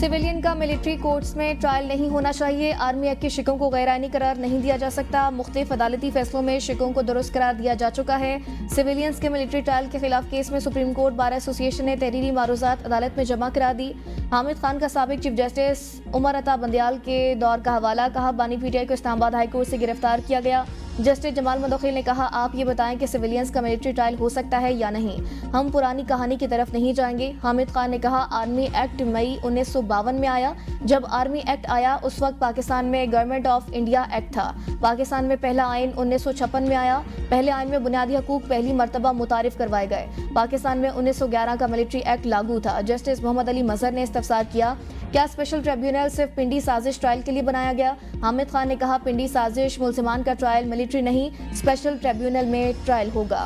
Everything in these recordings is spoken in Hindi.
सिविलियन का मिलिट्री कोर्ट्स में ट्रायल नहीं होना चाहिए। आर्मी एक्ट के शिकों को गैरआईनी करार नहीं दिया जा सकता। मुख्तलिफ अदालती फैसलों में शिकों को दुरुस्त करार दिया जा चुका है। सिविलियंस के मिलिट्री ट्रायल के खिलाफ केस में सुप्रीम कोर्ट बार एसोसिएशन ने तहरीरी मारूजात अदालत में जमा करा दी। हामिद खान का साबिक चीफ जस्टिस उमर अता बंदियाल के दौर का हवाला। कहा, बानी पीटीआई को इस्लामाबाद हाई कोर्ट से गिरफ्तार किया गया। जस्टिस जमाल मुदखिल ने कहा, आप ये बताएं कि सिविलियंस का मिलिट्री ट्रायल हो सकता है या नहीं। हम पुरानी कहानी की तरफ नहीं जाएंगे। हामिद खान ने कहा, आर्मी एक्ट मई 1952 में आया। जब आर्मी एक्ट आया उस वक्त पाकिस्तान में गवर्नमेंट ऑफ इंडिया एक्ट था। पाकिस्तान में पहला आइन 1956 में आया। पहले आइन में बुनियादी हकूक पहली मरतबा मुतारिफ करवाए गए। पाकिस्तान में 1911 का मिलिट्री एक्ट लागू था। जस्टिस मोहम्मद अली मजहर ने इस्तफसार किया, क्या स्पेशल ट्रिब्यूनल सिर्फ पिंडी साजिश ट्रायल के लिए बनाया गया? हामिद खान ने कहा, पिंडी साजिश मुल्जिमान का ट्रायल मिलिट्री नहीं, स्पेशल ट्रिब्यूनल में ट्रायल होगा।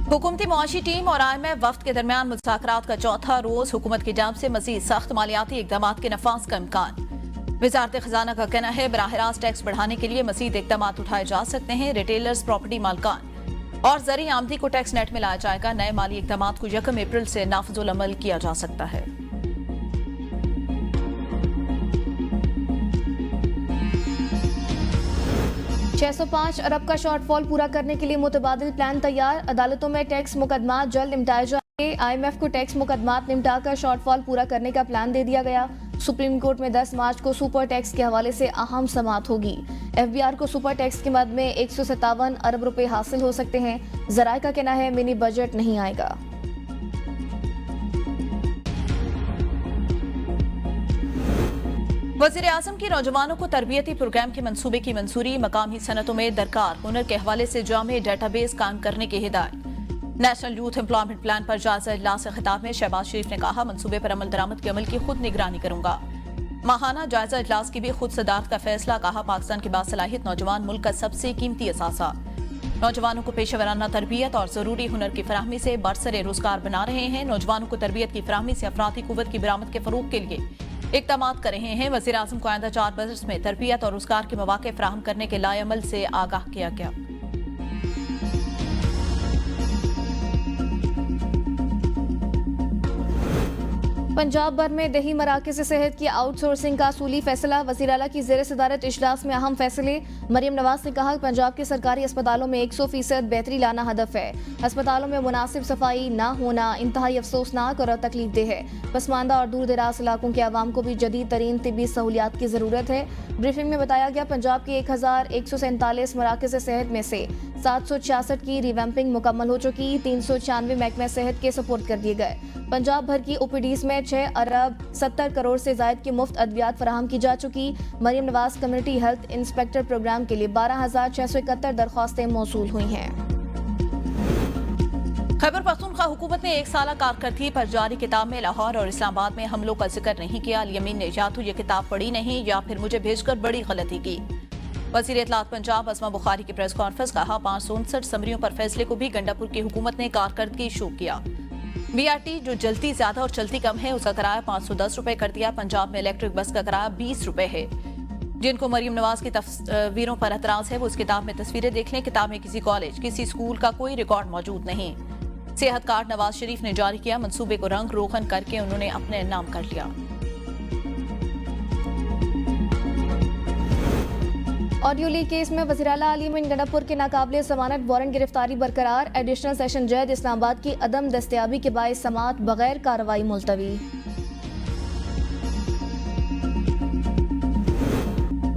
हुकूमती मुआशी टीम और IMF वफ्द के दरमियान मुज़ाकरात का चौथा रोज। हुकूमत की जानिब से मजीद सख्त मालियाती इकदाम के नफाज का इम्कान। वजारत खजाना का कहना है, बराह रास्त टैक्स बढ़ाने के लिए मजीद इकदाम उठाए जा सकते हैं। रिटेलर्स, प्रॉपर्टी मालकान और ज़री आमदी को टैक्स नेट में लाया जाएगा। नए माली इकदाम को 1 अप्रैल से नाफिजुल अमल किया जा सकता है। $605 अरब का शॉर्टफॉल पूरा करने के लिए मुतबादिल प्लान तैयार। अदालतों में टैक्स मुकदमा जल्द निपटाए जाएंगे। IMF को टैक्स मुकदमा निपटाकर शॉर्टफॉल पूरा करने का प्लान दे दिया गया। सुप्रीम कोर्ट में 10 मार्च को सुपर टैक्स के हवाले से अहम समाअत होगी। FBR को सुपर टैक्स की मद में 157 अरब रुपए हासिल हो सकते हैं। जराए का कहना है, मिनी बजट नहीं आएगा। वज़ीर-ए-आज़म की नौजवानों को तरबियती प्रोग्राम के मंसूबे की मंजूरी। मकामी सनतों में दरकार हुनर के हवाले से जामे डेटाबेस कायम करने की हिदायत। नेशनल यूथ एम्प्लॉयमेंट प्लान पर जायजा इजलास से खिताब में शहबाज शरीफ ने कहा, मंसूबे पर अमल दरामद के अमल की खुद निगरानी करूंगा। माहाना जायजा इजलास की भी खुद सदारत का फैसला। कहा, पाकिस्तान के बासलाहियत नौजवान मुल्क का सबसे कीमती असासा। नौजवानों को पेशेवराना तरबियत और जरूरी हुनर की फराहमी से बरसरे रोजगार बना रहे हैं। नौजवानों को तरबियत की फराहमी से अफरादी कुव्वत की बरामद के फरोग के लिए इक़दाम कर रहे हैं। वज़ीर-ए-आज़म को आइंदा 4 बरस में तरबियत और रोजगार के मौके फराहम करने के लाएअमल से आगाह किया गया। पंजाब भर में दही मराकज़ सेहत की आउटसोर्सिंग का असूली फैसला। वज़ीर आला की ज़ेर सदारत इजलास में अहम फैसले। मरियम नवाज ने कहा, पंजाब के सरकारी अस्पतालों में 100% बेहतरी लाना हदफ है। अस्पतालों में मुनासिब सफाई ना होना इंतहाई अफसोसनाक और तकलीफ देह है। पसमानदा और दूर दराज इलाकों के अवाम को भी जदीद तरीन तिब्बी सहूलियात की ज़रूरत है। ब्रीफिंग में बताया गया, पंजाब के 1147 मराकज़ सेहत में से 766 की रिवैम्पिंग मुकम्मल हो चुकी। 396 महकमे सेहत के सपोर्ट कर दिए गए। पंजाब भर की OPDs में 6 अरब 70 करोड़ से जायद की मुफ्त अद्वियात फराहम की जा चुकी। Maryam Nawaz community health inspector program के लिए 12,671 दरख्वास्तें मौसूल हुई हैं। खैबर पख्तूनख्वा हुकूमत ने 1 साला कारकर्दगी पर जारी किताब में लाहौर और इस्लामाबाद में हमलों का जिक्र नहीं किया। अल-यमीन ने या तो ये किताब पढ़ी नहीं या फिर मुझे भेजकर बड़ी गलती की। वज़ीर इत्तलात पंजाब असमा बुखारी की प्रेस कॉन्फ्रेंस। कहा, 559 समरियों पर फैसले को भी गंडापुर की हुकूमत ने कारकर्दगी शो किया। BRT जो जलती ज्यादा और चलती कम है उसका किराया 510 रुपए कर दिया। पंजाब में इलेक्ट्रिक बस का किराया 20 रुपए है। जिनको मरियम नवाज की तस्वीरों पर एतराज है वो उस किताब में तस्वीरें देख लें। किताब में किसी कॉलेज, किसी स्कूल का कोई रिकॉर्ड मौजूद नहीं। सेहत कार्ड नवाज शरीफ ने जारी किया। मंसूबे को रंग रोगन करके उन्होंने अपने नाम कर लिया। ऑडियो लीक केस में वज़ीर आला अली मीन गंडापुर के नाकाबिले ज़मानत वारंट गिरफ्तारी बरकरार। एडिशनल सेशन जज इस्लामाबाद की अदम दस्तयाबी के बायस समाअत बगैर कार्रवाई मुलतवी।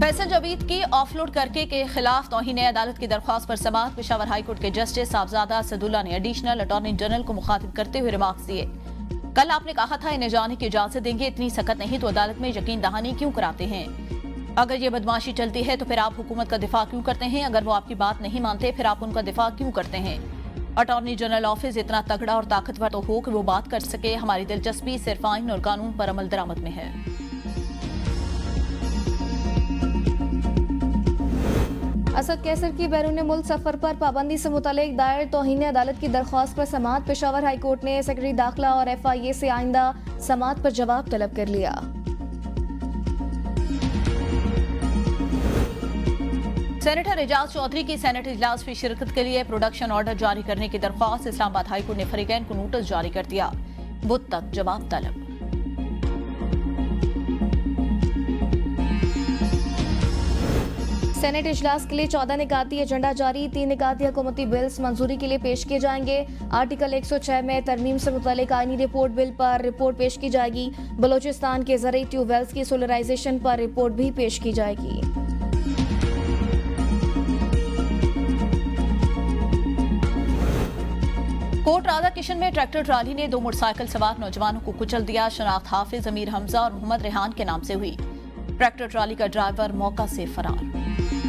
फैसल जवीद की ऑफलोड करके के खिलाफ तौहीन अदालत की दरख्वास्त पर समाअत। पेशावर हाईकोर्ट के जस्टिस साहबजादा असदुल्ला ने एडिशनल अटॉर्नी जनरल को मुखातिब करते हुए रिमार्क्स दिए। कल आपने कहा था इन्हें जाने की इजाजत देंगे, इतनी सख्त नहीं तो अदालत में यकीन दहानी क्यों कराते हैं? अगर ये बदमाशी चलती है तो फिर आप हुकूमत का दिफा क्यों करते हैं? अगर वो आपकी बात नहीं मानते फिर आप उनका दिफा क्यों करते हैं? अटॉर्नी जनरल ऑफिस इतना तगड़ा और ताकतवर तो हो कि वो बात कर सके। हमारी दिलचस्पी सिर्फ आइन और कानून पर अमल दरामद में है। असद कैसर की बैरून मुल्क सफर पर पाबंदी से मुतल्लिक दायर तौहीन अदालत की दरख्वास्त पर समाअत। पेशावर हाईकोर्ट ने सेक्रेटरी दाखिला और FIA से आइंदा समाअत पर जवाब तलब कर लिया। 7 सेनेटर एजाज चौधरी की सेनेट इजलास में शिरकत के लिए प्रोडक्शन ऑर्डर जारी करने की दरख्वास्त इस्लामाबाद हाईकोर्ट ने फरीकैन को नोटिस जारी कर दिया। बुध तक जवाब तलब। सेनेट इजलास के लिए 14 निकाती एजेंडा जारी। 3 निकाती हुकूमती बिल्स मंजूरी के लिए पेश किए जाएंगे। आर्टिकल 106 में तरमीम से मुतालिक आईनी रिपोर्ट बिल पर रिपोर्ट पेश की जाएगी। बलोचिस्तान के ज़रिए ट्यूबवेल्स की सोलराइजेशन पर रिपोर्ट भी पेश की जाएगी। कोट राधा किशन में ट्रैक्टर ट्राली ने 2 मोटरसाइकिल सवार नौजवानों को कुचल दिया। शनाख्त हाफिज अमीर हमजा और मोहम्मद रेहान के नाम से हुई। ट्रैक्टर ट्राली का ड्राइवर मौका से फरार।